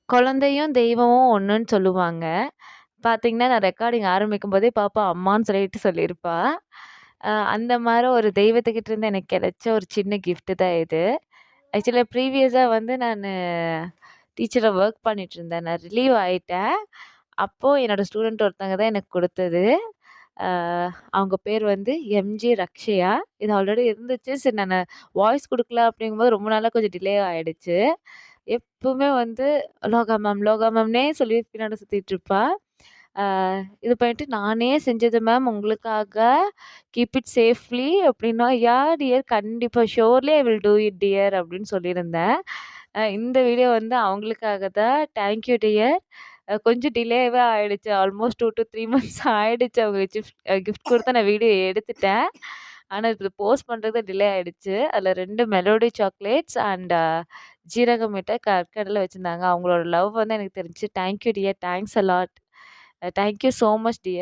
குழந்தையும், தெய்வமும் ஒண்ணுன்னு சொல்லுவாங்க. பார்த்தீங்கன்னா, நான் ரெக்கார்டிங் ஆரம்பிக்கும்போதே பாப்பா அம்மான்னு சொல்லிட்டு சொல்லியிருப்பா. அந்த மாரி ஒரு தெய்வத்துக்கிட்ட இருந்து எனக்கு கிடைச்ச ஒரு சின்ன கிஃப்ட் தான் இது. ஆக்சுவலா ப்ரீவியஸா வந்து நானு டீச்சரா வொர்க் பண்ணிட்டுருந்தேன். நான் ரிலீவ் ஆயிட்டேன். அப்போ என்னோட ஸ்டூடண்ட் ஒருத்தவங்க தான் எனக்கு குடுத்தது. அ அவங்க பேர் வந்து எம்ஜி ரக்ஷயா. இது ஆல்ரெடி இருந்துச்சு. சரி நானு வாய்ஸ் குடுக்கல அப்படிங்கும்போது ரொம்ப நாளா கொஞ்சம் டிலே ஆயிடுச்சு. எப்பவுமே வந்து லோகா மேம்னே சொல்லி பின்னாடி சுத்திட்டுருப்பா. அ இது பண்ணிட்டு நானே செஞ்சது மேம் உங்களுக்காக. கீப் இட் சேஃப்லி அப்படின்னா, "யா டியர் கண்டிப்பா surely I will do it dear" அப்படின்னு சொல்லியிருந்தேன். இந்த வீடியோ வந்து அவங்களுக்காக தான். Thank you dear. கொஞ்சம் டிலேவே ஆயிடுச்சு. ஆல்மோஸ்ட் 2 3 மந்த்ஸ் ஆயிடுச்சு. அவங்க கிஃப்ட் குடுத்து நான் வீடியோ எடுத்துட்டேன். ஆனா, இது போஸ்ட் பண்றது டிலே ஆயிடுச்சு. அதுல 2 மெலோடி சாக்லேட்ஸ் அண்ட் ஜீரக மிட்டாய், கற்கடல வச்சிருந்தாங்க. அவங்களோட லவ் வந்து எனக்கு தெரிஞ்சுச்சு. Thank you dear. Thanks a lot. Thank you so much dear.